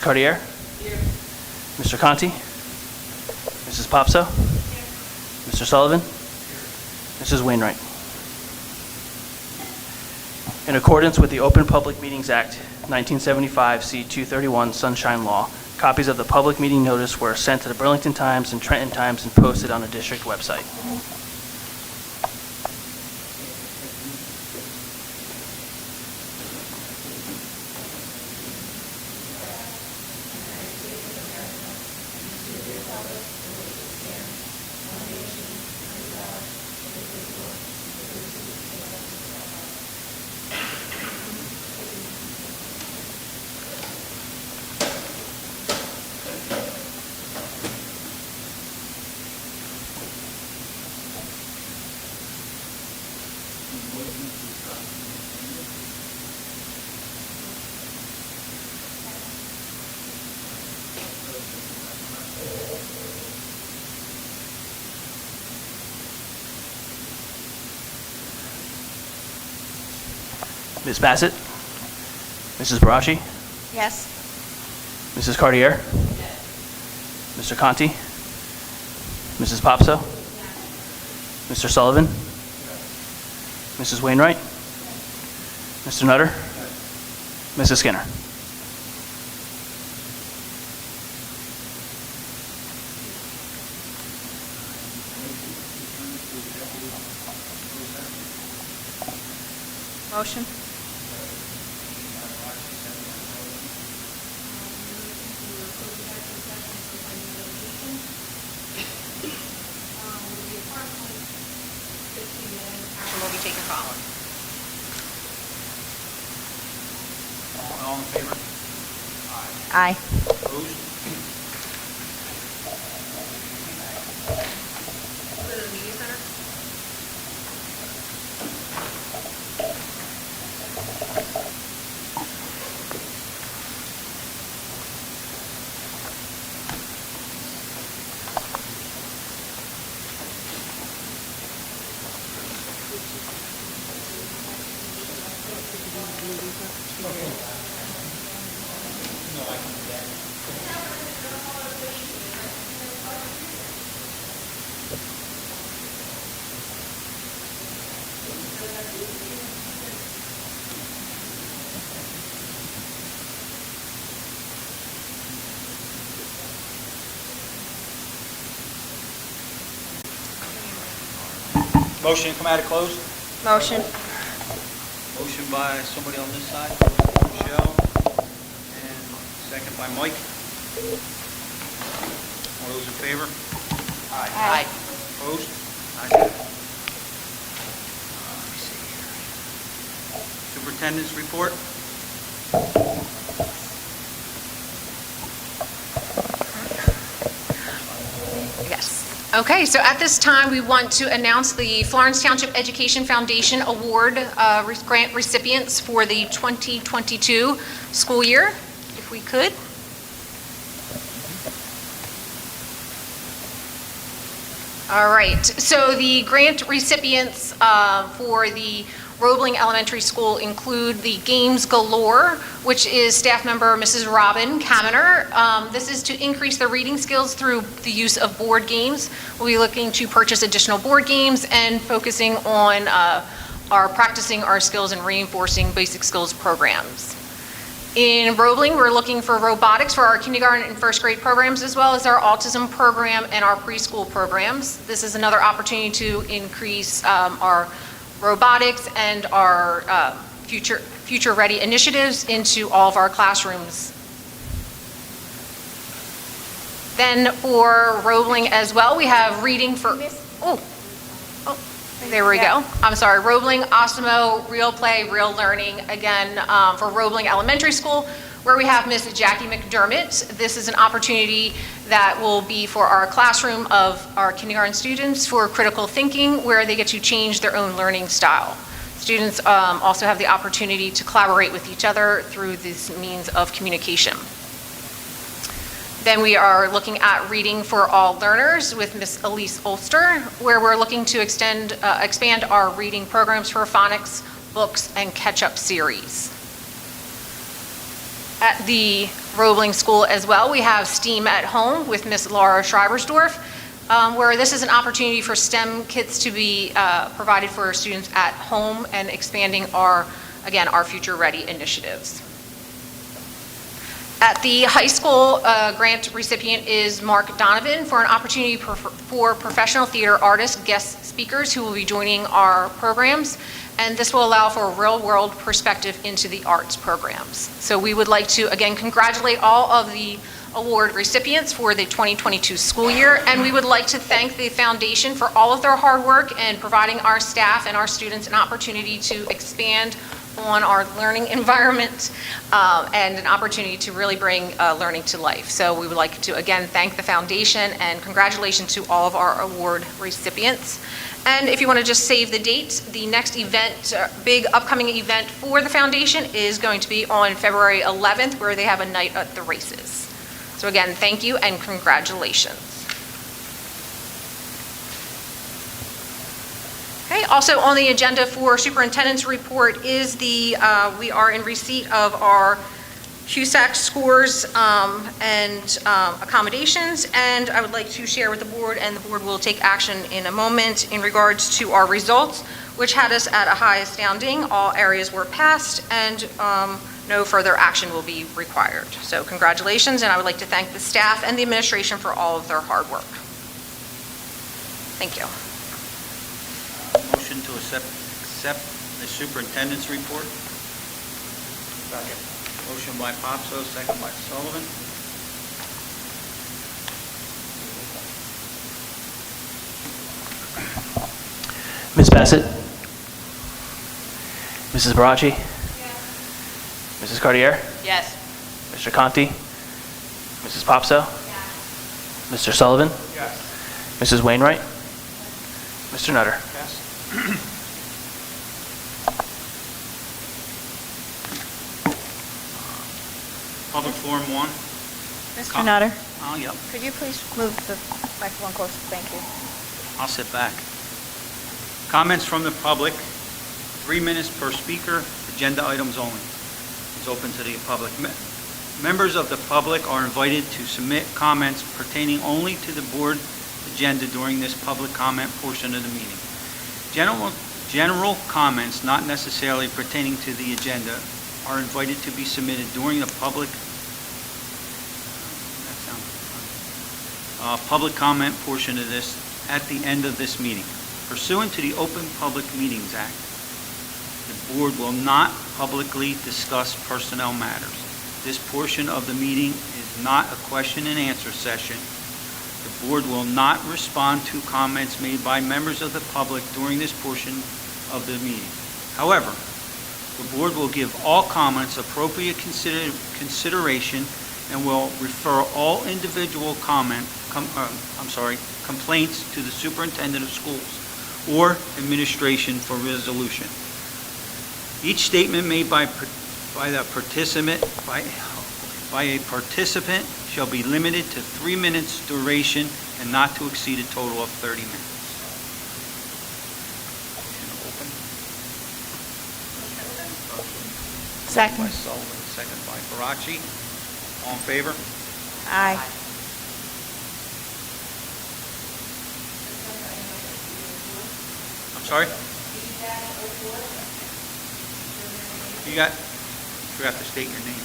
Cartier? Here. Mr. Conti? Mrs. Popso? Here. Mr. Sullivan? Here. Mrs. Wainwright? In accordance with the Open Public Meetings Act, 1975, C-231 Sunshine Law, copies of the public meeting notice were sent to the Burlington Times and Trenton Times and posted on the district website. Ms. Bassett? Mrs. Barashi? Yes. Mrs. Cartier? Yes. Mr. Conti? Mrs. Popso? Yes. Mr. Sullivan? Yes. Mrs. Wainwright? Yes. Mr. Nutter? Yes. Mrs. Skinner? Motion. Action will be taken following. All in favor? Aye. Opposed? Media Center? Motion to come out of closed? Motion. Motion by somebody on this side, Michelle, and second by Mike. All those in favor? Aye. Opposed? Ayes have it. Let me see here. Superintendent's report? Yes. Okay, so at this time, we want to announce the Florence Township Education Foundation Award grant recipients for the 2022 school year, if we could. All right, so the grant recipients for the Roebling Elementary School include the Games Galore, which is staff member Mrs. Robin Kaminer. This is to increase their reading skills through the use of board games. We'll be looking to purchase additional board games and focusing on practicing our skills and reinforcing basic skills programs. In Roebling, we're looking for robotics for our kindergarten and first grade programs, as well as our autism program and our preschool programs. This is another opportunity to increase our robotics and our future ready initiatives into all of our classrooms. Then for Roebling as well, we have reading for, there we go. I'm sorry, Roebling, Osimo, Real Play, Real Learning, again, for Roebling Elementary School, where we have Miss Jackie McDermott. This is an opportunity that will be for our classroom of our kindergarten students for critical thinking, where they get to change their own learning style. Students also have the opportunity to collaborate with each other through this means of communication. Then we are looking at reading for all learners with Miss Elise Ulster, where we're looking to expand our reading programs for phonics, books, and catch-up series. At the Roebling School as well. We have STEAM at Home with Miss Laura Schreibersdorf, where this is an opportunity for STEM kits to be provided for students at home and expanding our Future Ready initiatives. At the high school, grant recipient is Mark Donovan for an opportunity for professional theater artists, guest speakers who will be joining our programs, and this will allow for a real-world perspective into the arts programs. So we would like to, again, congratulate all of the award recipients for the 2022 school year, and we would like to thank the foundation for all of their hard work and providing our staff and our students an opportunity to expand on our learning environment and an opportunity to really bring learning to life. So we would like to again thank the foundation and congratulations to all of our award recipients. And if you want to just save the date, the next event, big upcoming event for the foundation is going to be on February 11th, where they have a night at the races. So again, thank you and congratulations. Okay, also on the agenda for superintendent's report is we are in receipt of our CUSAC scores and accommodations, and I would like to share with the board, and the board will take action in a moment in regards to our results, which had us at a high astounding. All areas were passed, and no further action will be required. So congratulations, and I would like to thank the staff and the administration for all of their hard work. Thank you. Motion to accept the superintendent's report. Second. Motion by Popso, second by Sullivan. Ms. Bassett? Mrs. Barachi? Yes. Mrs. Cartier? Yes. Mr. Conti? Mrs. Popso? Yes. Mr. Sullivan? Yes. Mrs. Wainwright? Mr. Nutter? Yes. Public Forum 1. Mr. Nutter, Oh, yep. could you please move the microphone closer? Thank you. I'll sit back. Comments from the public, 3 minutes per speaker, agenda items only. It's open to the public. Members of the public are invited to submit comments pertaining only to the board agenda during this public comment portion of the meeting. General comments not necessarily pertaining to the agenda are invited to be submitted during the public comment portion of this at the end of this meeting. Pursuant to the Open Public Meetings Act, the board will not publicly discuss personnel matters. This portion of the meeting is not a question and answer session. The board will not respond to comments made by members of the public during this portion of the meeting. However, the board will give all comments appropriate consideration and will refer all individual complaints to the superintendent of schools or administration for resolution. Each statement made by a participant shall be limited to 3 minutes duration and not to exceed a total of 30 minutes. Motion open. By Second. Sullivan, second by Barachi. All in favor? Aye. I'm sorry? You have to state your name.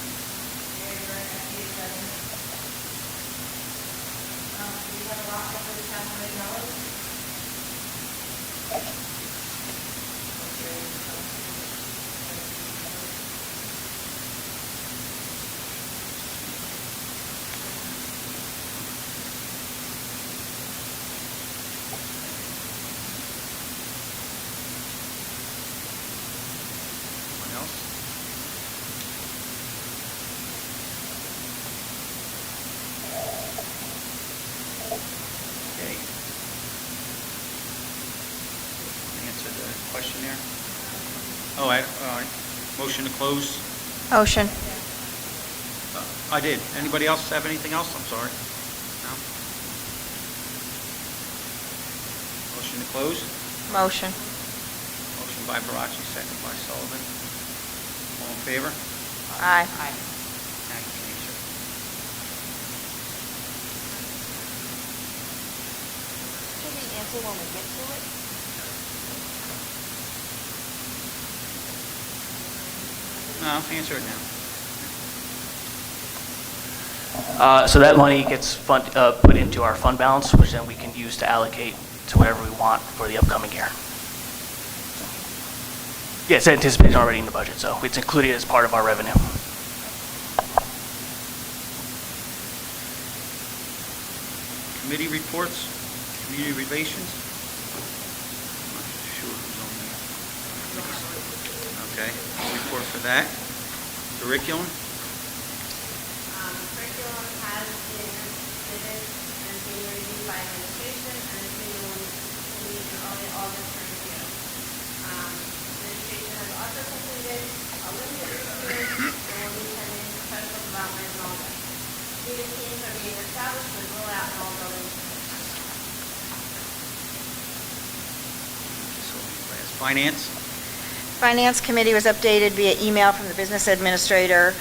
Anyone else? Okay. Answer the question there. Oh, motion to close. Motion. I did. Anybody else have anything else? I'm sorry. No? Motion to close. Motion. Motion by Barachi, second by Sullivan. All in favor? Aye. Thank you, Keisha. approval when we get to it? No, answer it now. So that money gets put into our fund balance, which then we can use to allocate to whatever we want for the upcoming year. Yeah, it's anticipated already in the budget, so it's included as part of our revenue. Committee reports, community relations. I'm not sure who's on there. Okay, no report for that. Curriculum. Curriculum has been submitted and being reviewed by administration, and is being will meet in early August for review. Administration has also completed a limited review and will be pending professional development in August. Leadership teams are being established with rollout in all buildings. Finance. Finance Committee was updated via email from the business administrator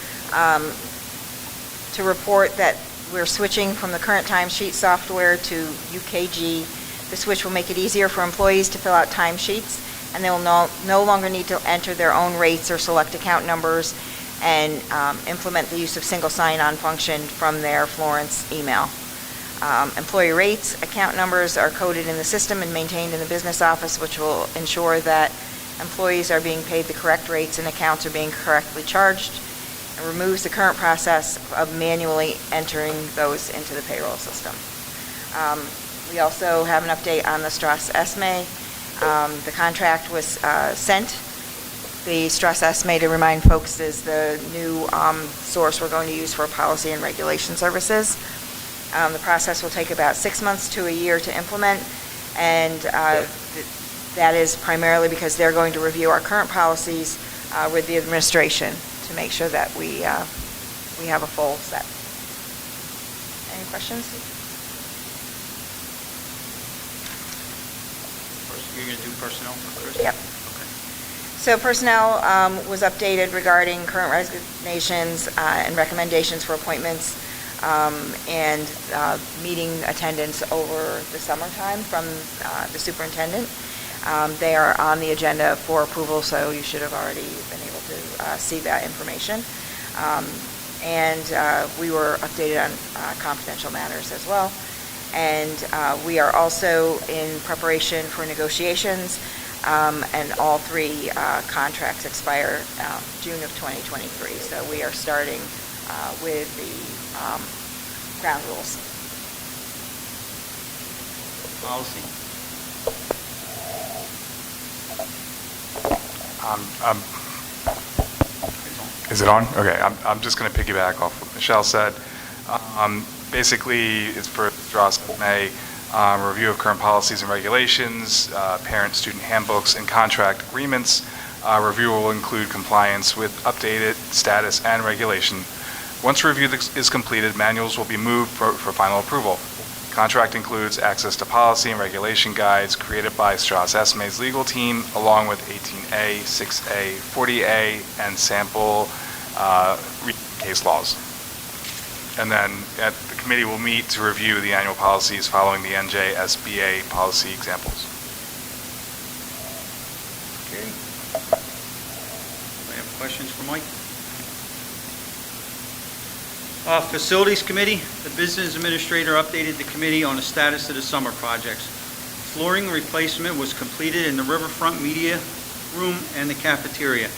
to report that we're switching from the current timesheet software to UKG. The switch will make it easier for employees to fill out timesheets, and they will no longer need to enter their own rates or select account numbers, and implement the use of single sign-on function from their Florence email. Employee rates, account numbers are coded in the system and maintained in the business office, which will ensure that employees are being paid the correct rates and accounts are being correctly charged, and removes the current process of manually entering those into the payroll system. We also have an update on the Strauss Esme. The contract was sent. The Strauss Esme, to remind folks, is the new source we're going to use for policy and regulation services. The process will take about 6 months to a year to implement, and that is primarily because they're going to review our current policies with the administration to make sure that we have a full set. Any questions? You're going to do personnel first? Yep. Okay. So personnel was updated regarding current resignations and recommendations for appointments and meeting attendance over the summertime from the superintendent. They are on the agenda for approval, so you should have already been able to see that information. And we were updated on confidential matters as well. And we are also in preparation for negotiations, and all three contracts expire June of 2023. So we are starting with the ground rules. Policy. Is it on? Okay, I'm just going to piggyback off what Michelle said. Basically, it's for Strauss May, review of current policies and regulations, parent-student handbooks, and contract agreements. Review will include compliance with updated status and regulation. Once review is completed, manuals will be moved for final approval. Contract includes access to policy and regulation guides created by Strauss Esme's legal team, along with 18A, 6A, 40A, and sample case laws. And then the committee will meet to review the annual policies following the NJSBA policy examples. Okay. Anybody have questions for Mike? Facilities Committee, the Business Administrator updated the committee on the status of the summer projects. Flooring replacement was completed in the Riverfront Media Room and the cafeteria,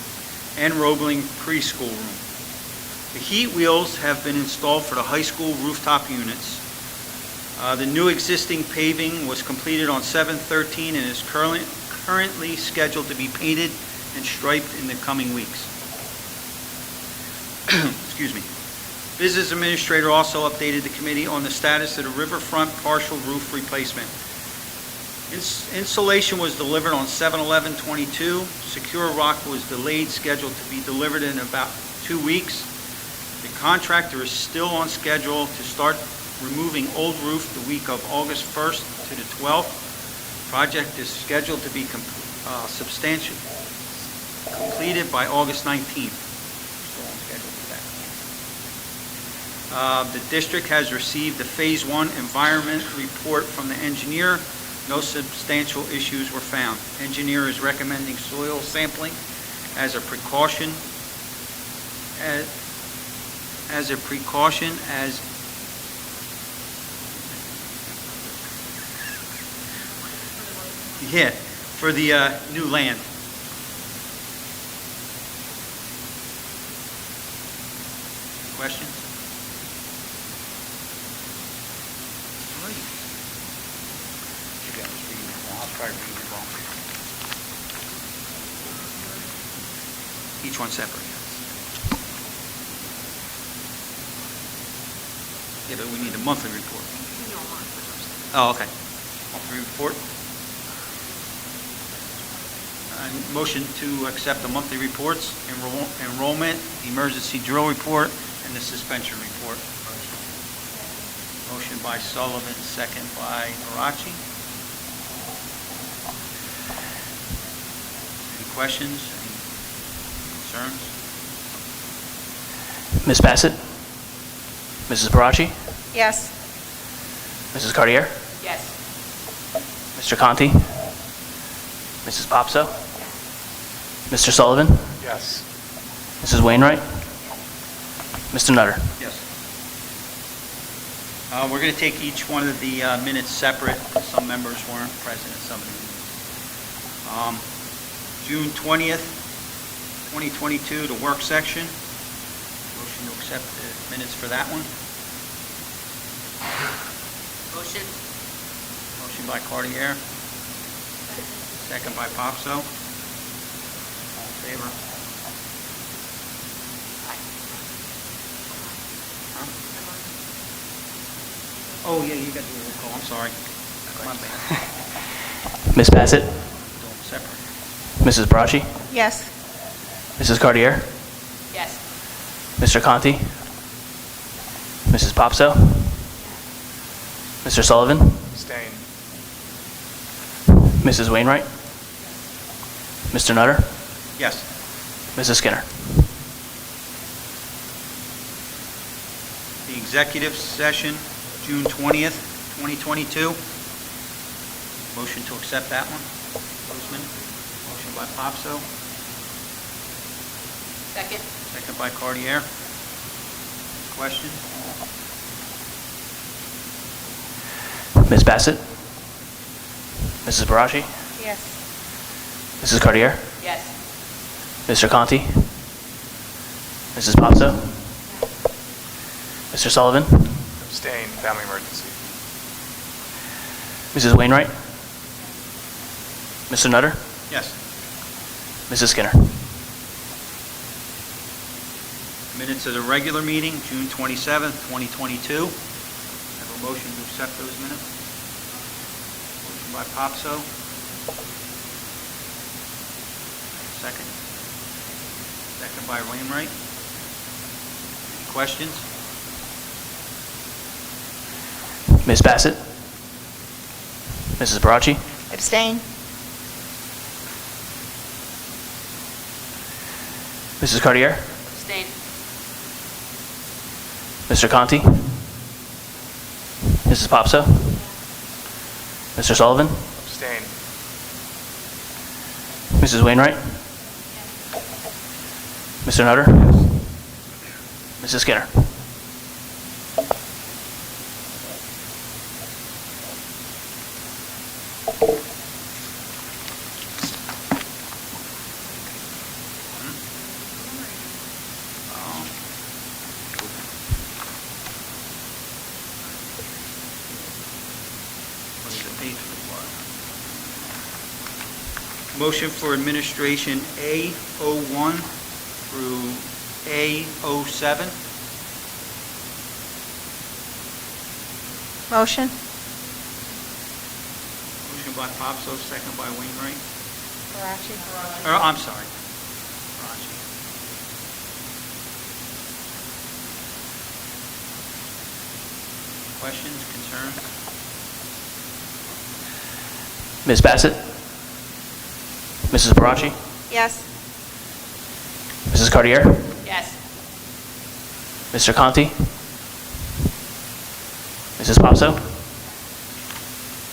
and Roebling Preschool Room. The heat wheels have been installed for the high school rooftop units. The new existing paving was completed on 7/13 and is currently scheduled to be painted and striped in the coming weeks. Excuse me. Business Administrator also updated the committee on the status of the Riverfront partial roof replacement. Insulation was delivered on 7/11/22. Secure rock was delayed, scheduled to be delivered in about 2 weeks. The contractor is still on schedule to start removing old roof the week of August 1st to the 12th. Project is scheduled to be substantially completed by August 19th. Still on schedule for that. The district has received the Phase 1 environment report from the engineer. No substantial issues were found. Engineer is recommending soil sampling as a precaution, as yeah, for the new land. Questions? Maybe I was reading it wrong. I'll try reading it wrong. Each one separate. Yeah, but we need a monthly report. Oh, okay. Monthly report. Motion to accept the monthly reports, enrollment, emergency drill report, and the suspension report. Motion by Sullivan, second by Arachi. Any questions, any concerns? Ms. Bassett? Mrs. Barachi? Yes. Mrs. Cartier? Yes. Mr. Conti? Mrs. Popso? Mr. Sullivan? Yes. Mrs. Wainwright? Mr. Nutter? Yes. We're going to take each one of the minutes separate. Some members weren't present at some of the meetings. June 20th, 2022, the work section. Motion to accept the minutes for that one. Motion. Motion by Cartier. Second by Popso. All in favor? Huh? Oh, yeah, you got the roll call, I'm sorry. My bad. Ms. Bassett? Do them separate. Mrs. Barachi? Yes. Mrs. Cartier? Yes. Mr. Conti? Mrs. Popso? Mr. Sullivan? Abstain. Mrs. Wainwright? Mr. Nutter? Yes. Mrs. Skinner? The executive session, June 20th, 2022. Motion to accept that one. Postman. Motion by Popso, Second. second by Cartier. Question? Ms. Bassett? Mrs. Barachi? Yes. Mrs. Cartier? Yes. Mr. Conti? Mrs. Popso? Mr. Sullivan? Abstain. Family emergency. Mrs. Wainwright? Mr. Nutter? Yes. Mrs. Skinner? Minutes of the regular meeting, June 27th, 2022. Have a motion to accept those minutes. Motion by Popso. Second. Second by Wainwright. Any questions? Ms. Bassett? Mrs. Barachi? Abstain? Mrs. Cartier? Abstain. Mr. Conti? Mrs. Popso? Mr. Sullivan? Abstain. Mrs. Wainwright? Mr. Nutter? Mrs. Skinner? What is it, page what? Motion for administration A01 through A07. Motion? Motion by Popso, second by Wainwright. Barachi? I'm sorry. Raji. Questions, concerns? Ms. Bassett? Mrs. Barachi? Yes. Mrs. Cartier? Yes. Mr. Conti? Mrs. Popso?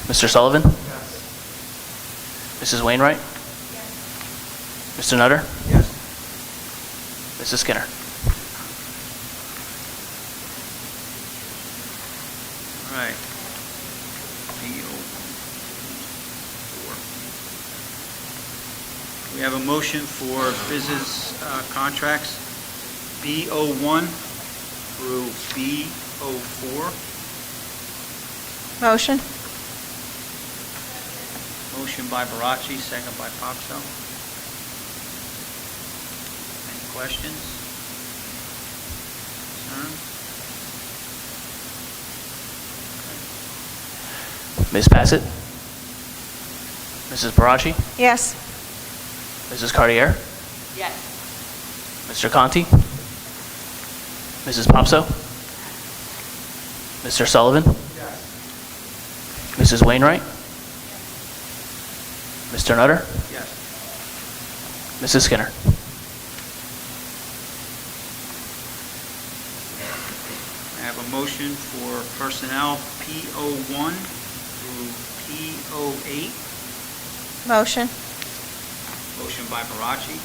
Mr. Sullivan? Yes. Mrs. Wainwright? Mr. Nutter? Yes. Mrs. Skinner? All right. BO4. We have a motion for business contracts, BO1 through BO4. Motion? Motion by Barachi, second by Popso. Any questions? Concerns? Ms. Bassett? Mrs. Barachi? Yes. Mrs. Cartier? Yes. Mr. Conti? Mrs. Popso? Mr. Sullivan? Mrs. Wainwright? Mr. Nutter? Yes. Mrs. Skinner? I have a motion for personnel PO1 through PO8. Motion? Motion by Barachi,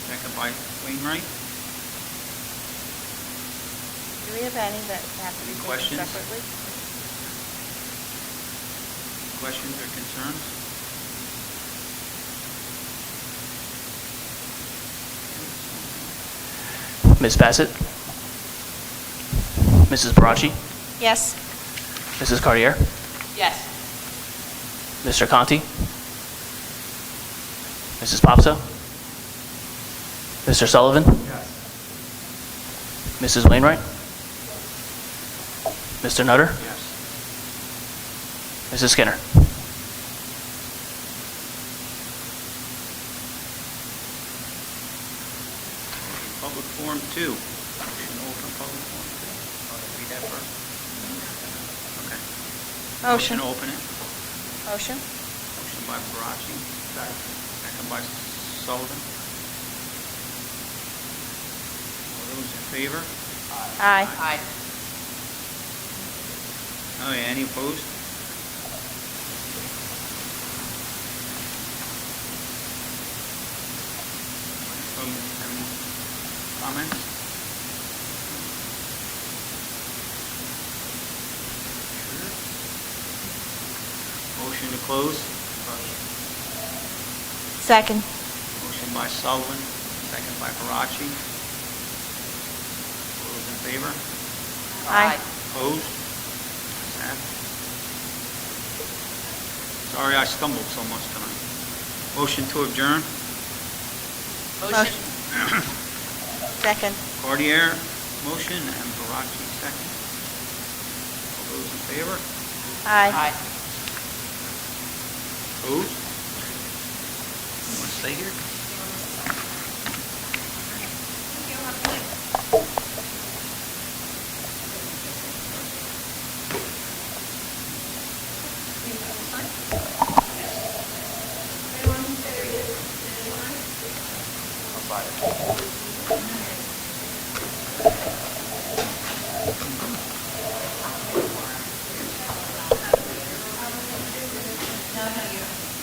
second by Wainwright. Do we have any that have to be Any taken questions? separately? Questions or concerns? Ms. Bassett? Mrs. Barachi? Yes. Mrs. Cartier? Yes. Mr. Conti? Mrs. Popso? Mr. Sullivan? Mrs. Wainwright? Mr. Nutter? Yes. Mrs. Skinner? Public Forum 2. Motion to open Public Forum 2. Oh, did I read that first? Okay. Motion? to open it. Motion? Motion by Barachi, second by Sullivan. All those in favor? Aye. Aye. Oh, yeah, any opposed? Any comments? Motion to close? Second? Motion by Sullivan, second by Barachi. All those in favor? Aye. Opposed? Ayes have it. Sorry I stumbled so much tonight. Motion to adjourn? Motion. Second? Cartier, motion, and Barachi, second. All those in favor? Aye. Opposed? You want to stay here? I'll buy it.